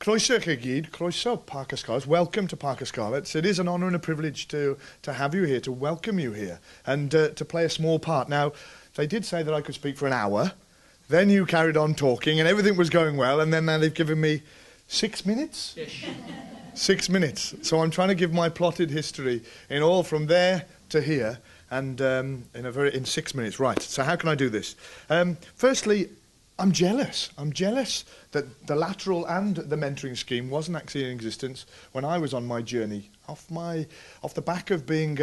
Croeso chi gyd, croeso Parc y Scarlets. Welcome to Parc y Scarlets. It is an honour and a privilege to have you here, to welcome you here, and to play a small part. Now, they did say that I could speak for an hour, then you carried on talking, and everything was going well, and then now they've given me 6 minutes? Ish. 6 minutes. So I'm trying to give my plotted history in all from there to here, and in 6 minutes. Right, so how can I do this? Firstly, I'm jealous. I'm jealous that the lateral and the mentoring scheme wasn't actually in existence when I was on my journey. Off the back of being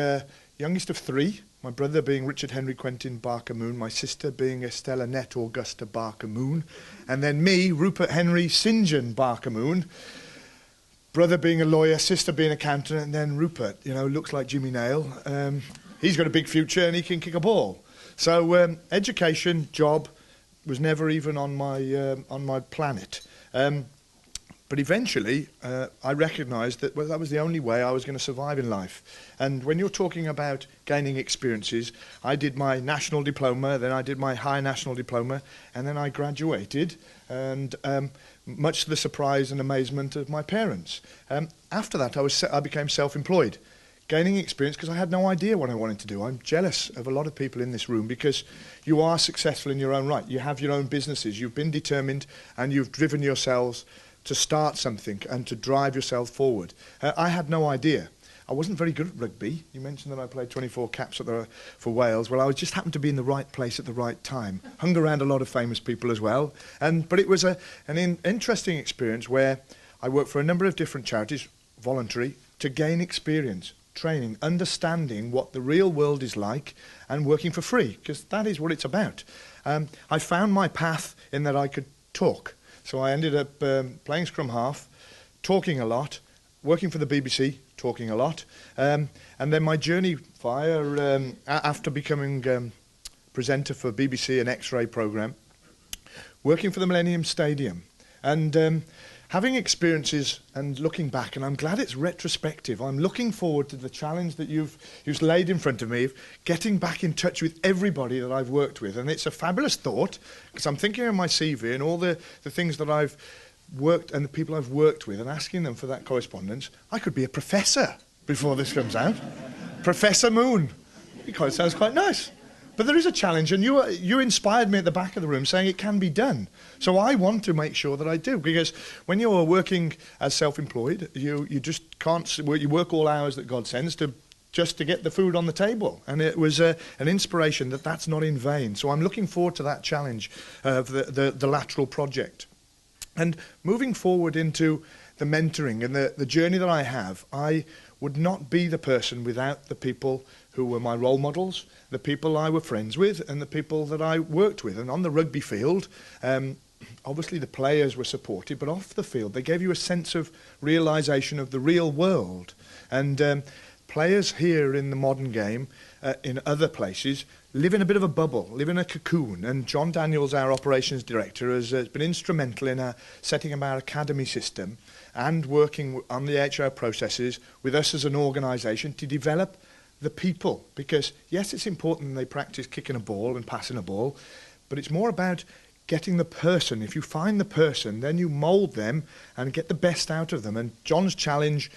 youngest of three, my brother being Richard Henry Quentin Barker Moon, my sister being Estella Nett Augusta Barker Moon, and then me, Rupert Henry St John Barker Moon, brother being a lawyer, sister being an accountant, and then Rupert, you know, looks like Jimmy Nail. He's got a big future and he can kick a ball. So education, job, was never even on my planet. But eventually, I recognised that that was the only way I was going to survive in life. And when you're talking about gaining experiences, I did my national diploma, then I did my high national diploma, and then I graduated, and much to the surprise and amazement of my parents. After that, I became self-employed, gaining experience because I had no idea what I wanted to do. I'm jealous of a lot of people in this room because you are successful in your own right. You have your own businesses. You've been determined and you've driven yourselves to start something and to drive yourself forward. I had no idea. I wasn't very good at rugby. You mentioned that I played 24 caps for Wales. Well, I just happened to be in the right place at the right time. Hung around a lot of famous people as well. But it was an interesting experience where I worked for a number of different charities, voluntary, to gain experience, training, understanding what the real world is like, and working for free, because that is what it's about. I found my path in that I could talk. So I ended up playing scrum half, talking a lot, working for the BBC, talking a lot, and then my journey after becoming presenter for BBC and X-Ray programme, working for the Millennium Stadium, and having experiences and looking back, and I'm glad it's retrospective. I'm looking forward to the challenge that you've laid in front of me of getting back in touch with everybody that I've worked with. And it's a fabulous thought, because I'm thinking of my CV and all the things that I've worked and the people I've worked with and asking them for that correspondence. I could be a professor before this comes out. Professor Moon. It sounds quite nice. But there is a challenge, and you inspired me at the back of the room saying it can be done. So I want to make sure that I do, because when you're working as self-employed, you just can't, you work all hours that God sends just to get the food on the table. And it was an inspiration that that's not in vain. So I'm looking forward to that challenge of the lateral project. And moving forward into the mentoring and the journey that I have, I would not be the person without the people who were my role models, the people I were friends with, and the people that I worked with. And on the rugby field, obviously the players were supported, but off the field they gave you a sense of realisation of the real world. And players here in the modern game, in other places, live in a bit of a bubble, live in a cocoon. And John Daniels, our operations director, has been instrumental in setting up our academy system and working on the HR processes with us as an organisation to develop the people. Because yes, it's important they practice kicking a ball and passing a ball, but it's more about getting the person. If you find the person, then you mould them and get the best out of them. And John's challenge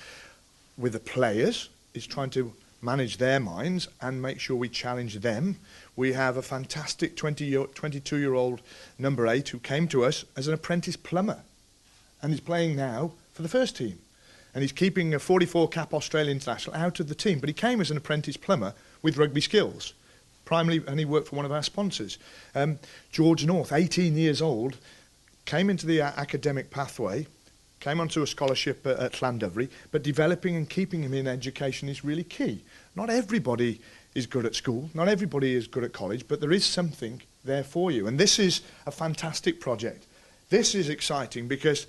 with the players is trying to manage their minds and make sure we challenge them. We have a fantastic 22-year-old number 8 who came to us as an apprentice plumber, and he's playing now for the first team. And he's keeping a 44 cap Australian international out of the team. But he came as an apprentice plumber with rugby skills, primarily, and he worked for one of our sponsors. George North, 18 years old, came into the academic pathway, came onto a scholarship at Llandovery, but developing and keeping him in education is really key. Not everybody is good at school, not everybody is good at college, but there is something there for you. And this is a fantastic project. This is exciting because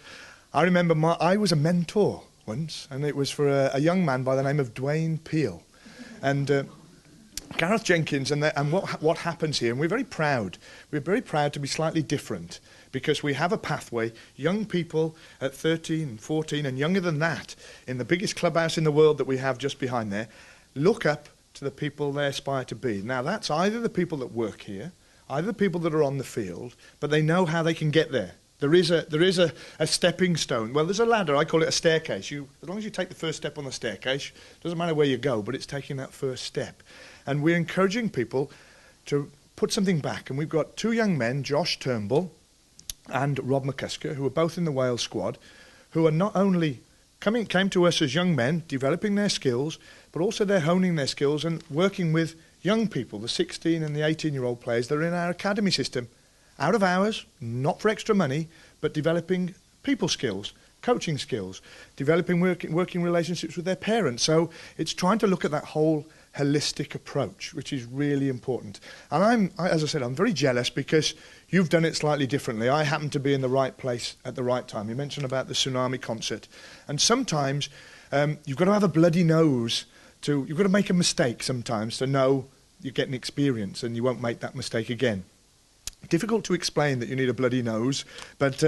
I remember I was a mentor once, and it was for a young man by the name of Dwayne Peel. And Gareth Jenkins, and what happens here, and we're very proud. We're very proud to be slightly different because we have a pathway. Young people at 13, 14, and younger than that, in the biggest clubhouse in the world that we have just behind there, look up to the people they aspire to be. Now, that's either the people that work here, either the people that are on the field, but they know how they can get there. There is a stepping stone. Well, there's a ladder. I call it a staircase. As long as you take the first step on the staircase, doesn't matter where you go, but it's taking that first step. And we're encouraging people to put something back. And we've got two young men, Josh Turnbull and Rob McCusker, who are both in the Wales squad, who are not only came to us as young men, developing their skills, but also they're honing their skills and working with young people, the 16 and the 18-year-old players that are in our academy system, out of hours, not for extra money, but developing people skills, coaching skills, developing working relationships with their parents. So it's trying to look at that whole holistic approach, which is really important. And as I said, I'm very jealous because you've done it slightly differently. I happen to be in the right place at the right time. You mentioned about the tsunami concert. And sometimes you've got to have a bloody nose you've got to make a mistake sometimes to know you're getting experience and you won't make that mistake again. Difficult to explain that you need a bloody nose, but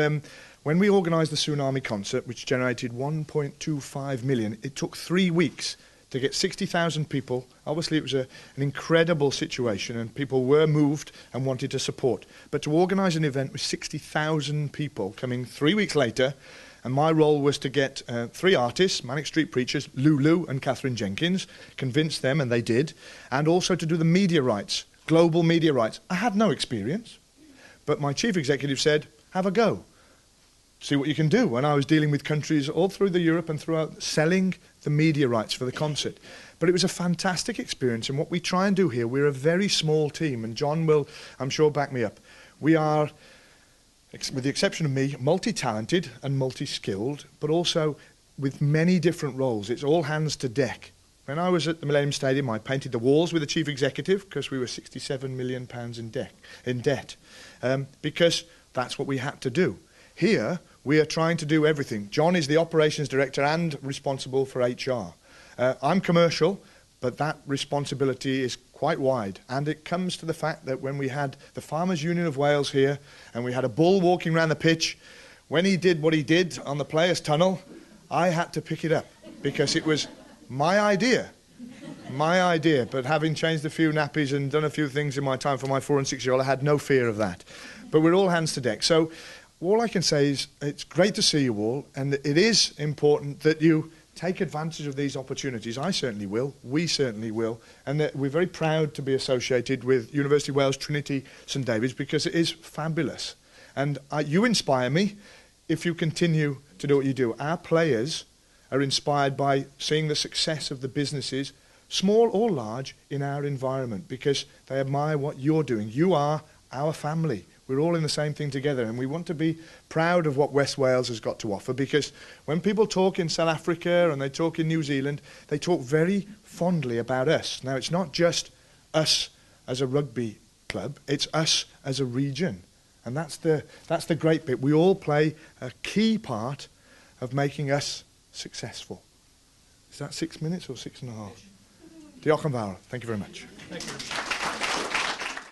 when we organised the tsunami concert, which generated 1.25 million, it took 3 weeks to get 60,000 people. Obviously, it was an incredible situation, and people were moved and wanted to support. But to organise an event with 60,000 people coming 3 weeks later, and my role was to get 3 artists, Manic Street Preachers, Lulu and Catherine Jenkins, convince them, and they did, and also to do the media rights, global media rights. I had no experience, but my chief executive said, have a go. See what you can do. And I was dealing with countries all through Europe and throughout selling the media rights for the concert. But it was a fantastic experience, and what we try and do here, we're a very small team, and John will, I'm sure, back me up. We are, with the exception of me, multi-talented and multi-skilled, but also with many different roles. It's all hands to deck. When I was at the Millennium Stadium, I painted the walls with the chief executive because we were £67 million in debt, because that's what we had to do. Here, we are trying to do everything. John is the operations director and responsible for HR. I'm commercial, but that responsibility is quite wide. And it comes to the fact that when we had the Farmers Union of Wales here, and we had a bull walking around the pitch, when he did what he did on the players' tunnel, I had to pick it up because it was my idea. But having changed a few nappies and done a few things in my time for my 4- and 6-year-old, I had no fear of that. But we're all hands to deck. So all I can say is it's great to see you all, and it is important that you take advantage of these opportunities. I certainly will. We certainly will. And that we're very proud to be associated with University of Wales, Trinity, St David's, because it is fabulous. And you inspire me if you continue to do what you do. Our players are inspired by seeing the success of the businesses, small or large, in our environment, because they admire what you're doing. You are our family. We're all in the same thing together, and we want to be proud of what West Wales has got to offer, because when people talk in South Africa and they talk in New Zealand, they talk very fondly about us. Now, it's not just us as a rugby club, it's us as a region. And that's the great bit. We all play a key part of making us successful. Is that 6 minutes or 6.5? Diolch yn fawr. Thank you very much. Thank you.